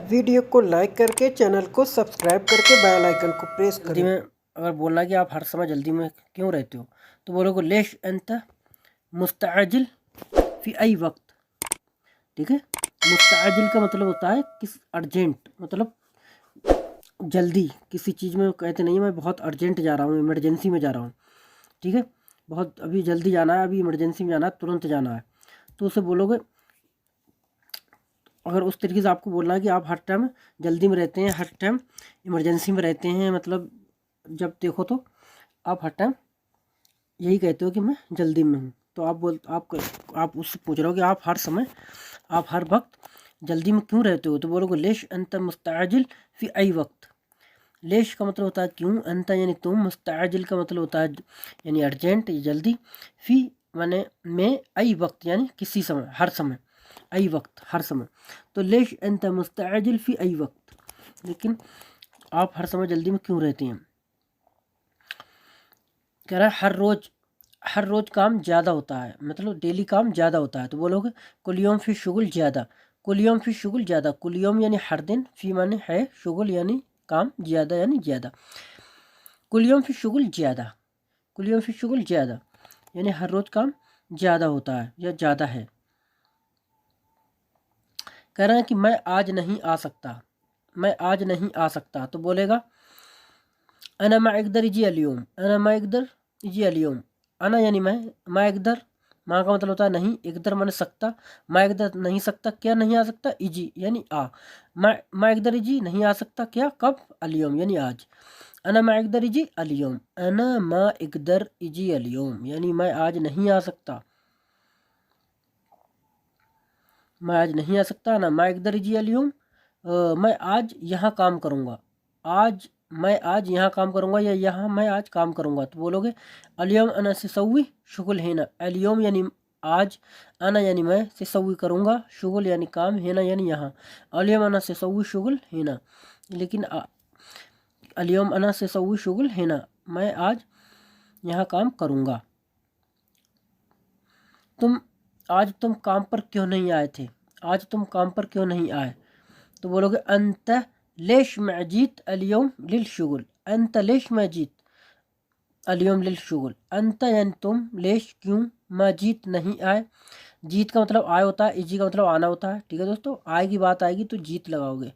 Video को like करके channel को सब्सक्राइब करके बेल आइकन को प्रेस जल्दी करें। में अगर बोलना है कि आप हर समय जल्दी में क्यों रहते हो तो बोलोगे लेश अंत मुस्तआजिल फी आई वक्त। ठीक है, मुस्तआजिल का मतलब होता है किस अर्जेंट, मतलब जल्दी किसी चीज़ में कहते नहीं मैं बहुत अर्जेंट जा रहा हूँ, इमरजेंसी में जा रहा हूँ। ठीक है, बहुत अभी जल्दी जाना है, अभी इमरजेंसी में जाना है, तुरंत जाना है, तो उसे बोलोगे। अगर उस तरीके से आपको बोलना है कि आप हर टाइम जल्दी में रहते हैं, हर टाइम इमरजेंसी में रहते हैं, मतलब जब देखो तो आप हर टाइम यही कहते हो कि मैं जल्दी में हूँ, तो आप उससे पूछ रहे हो कि आप हर समय, आप हर वक्त जल्दी में क्यों रहते हो, तो बोलोगे लेश अंत मुस्तआजिल फी आई वक्त। लेश का मतलब होता है क्यों, अंत यानी तुम, मुस्तआजिल का मतलब होता है यानी अर्जेंट, जल्दी, फी माने में, आई वक्त यानी किसी समय, हर समय, आई वक्त हर समय। तो लेश अंत मुस्तआजिल फी आई वक्त, लेकिन आप हर समय जल्दी में क्यों रहते हैं। कह रहा है हर रोज़ काम ज़्यादा होता है, मतलब डेली काम ज़्यादा होता है, तो बोलोगे कुल यौम फी शुगुल ज़्यादा। कुल यौम फी शुगुल ज़्यादा, कुल यौम यानी हर दिन, फी माने है, शुगुल यानी काम, ज़्यादा यानी ज़्यादा। कुल यौम फी शुगुल ज़्यादा, कुल यौम फी शुगुल ज़्यादा यानी हर रोज़ काम ज़्यादा होता है या ज़्यादा है। कह रहे हैं कि मैं आज नहीं आ सकता, मैं आज नहीं आ सकता, तो बोलेगा अना मा इकदर इजी अलियोम, अना मा इकदर इजी अलियोम। अना यानी मैं, मा इकदर, माँ का मतलब होता है नहीं, इकदर माने सकता, मा इकदर नहीं सकता, क्या नहीं आ सकता, इजी यानी आ, मा इकदर इजी नहीं आ सकता, क्या कब, अलियोम यानी आज। अना मा इकदर इजी अलियोम, अना मा इकदर इजी अलियोम यानी मैं आज नहीं आ सकता, मैं आज नहीं आ सकता ना, मा इकदर इजी अलियोम, मैं आज यहाँ काम करूँगा, आज मैं आज यहाँ काम करूँगा या यहाँ मैं आज काम करूँगा, तो बोलोगे अलियम अना से सवी शुगल है ना। अलियम यानी आज, अना यानी मैं, से सवी करूँगा, शुगल यानी काम, है ना यानी यहाँ। अलियम अना से सवी शुगल है ना, लेकिन अलियम अना से सवी शुगल है ना, मैं आज यहाँ काम करूँगा। तुम काम पर क्यों नहीं आए थे, आज तुम काम पर क्यों नहीं आए, तो बोलोगे अंत लेश मजीत अलियम लिल शुगल, अंत लेश मजीत अलियम लिल शुगल। अंत यानी तुम, लेश क्यों, मजीत नहीं आए। जीत का मतलब आए होता है, इजी का मतलब आना होता है। ठीक है दोस्तों, आए की बात आएगी तो जीत लगाओगे,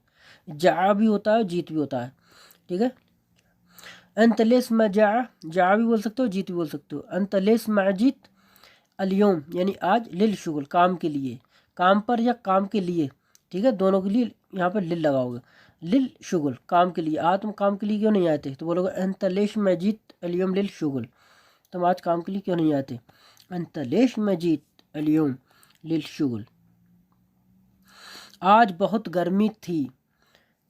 जा भी होता है जीत भी होता है। ठीक है, अंत लेस मजा, जा भी बोल सकते हो, जीत भी बोल सकते हो। अंत लेस मजीत अलियम यानी आज, लिल शुगल काम के लिए, काम पर या काम के लिए। ठीक है, दोनों के लिए यहाँ पर लिल लगाओगे, लिल शुगल काम के लिए। आज तुम काम के लिए क्यों नहीं आए थे, तो बोलोगे अंतलेश मजीद अलियम लिल शुगल, तुम आज काम के लिए क्यों नहीं आए थे, अंतलेश मजीद अलियम लिल शुगल। आज बहुत गर्मी थी,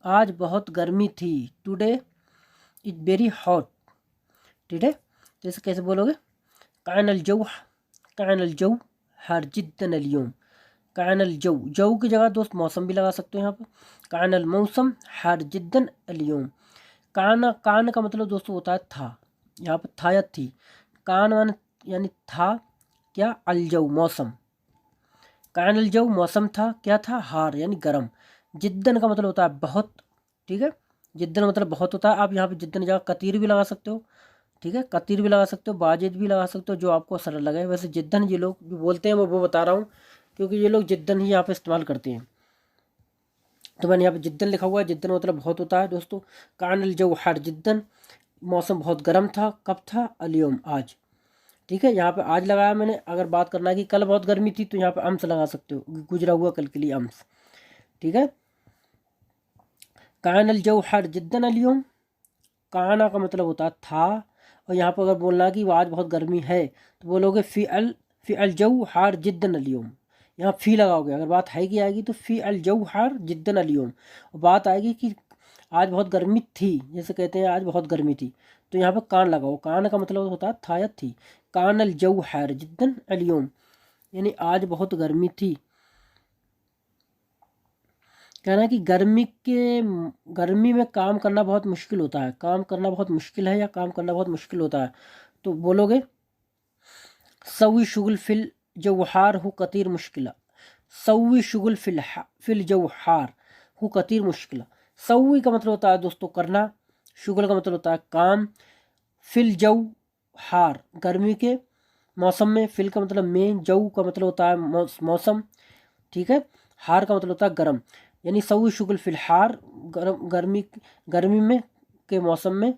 आज बहुत गर्मी थी, टुडे इज वेरी हॉट। ठीक है, जैसे कैसे बोलोगे कानल जौ, कानल जौ हर जिद्दन अलियम। कानल जौ, जौ की जगह दोस्त मौसम भी लगा सकते हो यहाँ पर, कानल मौसम हर जिद्दन अलियम। कान का मतलब दोस्तों होता है था, यहाँ पर था या थी, कान वन यानी था, क्या, अलजौ मौसम, कानल जौ मौसम था, क्या था, हार यानी गर्म। जिद्दन का मतलब होता है बहुत। ठीक है, जिद्दन मतलब बहुत होता है, आप यहाँ पे जिद्दन जगह कतीर भी लगा सकते हो। ठीक है, कतीर भी लगा सकते हो, बाजिद भी लगा सकते हो, जो आपको सरल लगे। वैसे जिद्दन ये लोग जो बोलते हैं वो बता रहा हूँ, क्योंकि ये लोग जिद्दन ही यहाँ पे इस्तेमाल करते हैं, तो मैंने यहाँ पे जिद्दन लिखा हुआ है। जिद्दन मतलब बहुत होता है दोस्तों। कानल जो हर जिद्दन, मौसम बहुत गर्म था, कब था, अलियम आज। ठीक है, यहाँ पे आज लगाया मैंने। अगर बात करना है कि कल बहुत गर्मी थी, तो यहाँ पे अम्स लगा सकते हो, गुजरा हुआ कल के लिए अम्स। ठीक है, कानल जो हर जिद्दन अलियम, काना का मतलब होता है था, और यहाँ पर अगर बोलना है कि आज बहुत गर्मी है, तो बोलोगे फी अल जो हार जिद्दन अलियम। यहाँ फी लगाओगे, अगर बात है कि आएगी तो फी अल जो हार जिद्दन अलियम, और बात आएगी कि आज बहुत गर्मी थी, जैसे कहते हैं आज बहुत गर्मी थी, तो यहाँ पर कान लगाओ। कान का मतलब होता है था या थी। कान अल जो हार जिद्दन अलियम यानी आज बहुत गर्मी थी। कहना है कि गर्मी में काम करना बहुत मुश्किल होता है, काम करना बहुत मुश्किल है या काम करना बहुत मुश्किल होता है, तो बोलोगे सवी शुगल फिल जौहार हो कतीर मुश्किला। सवी शुगल फिल जौहार हु कतीर मुश्किल। सवी का मतलब होता है दोस्तों करना, शुगल का मतलब होता है काम, फिल जऊ हार गर्मी के मौसम में, फिल का मतलब में, जऊ का मतलब होता है मौसम, ठीक है, हार का मतलब होता है गर्म, यानी सऊ शुगल फिल हार गर्मी में के मौसम में,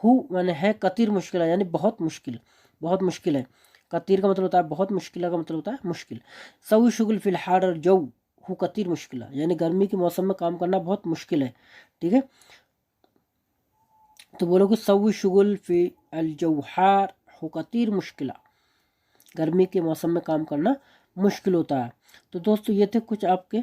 हु माने है कतीर मुश्किल है यानी बहुत मुश्किल, बहुत मुश्किल है। कतीर का मतलब होता है बहुत, मुश्किल का मतलब होता है मुश्किल। सऊ शुगल फिल हार और जऊ हु कतीर मुश्किल है यानी गर्मी के मौसम में काम करना बहुत मुश्किल है, ठीक है। तो बोलोगे सऊ शुगल फी अल जौहार हु कतीर मुश्किल, गर्मी के मौसम में काम करना मुश्किल होता है। तो दोस्तों ये थे कुछ आपके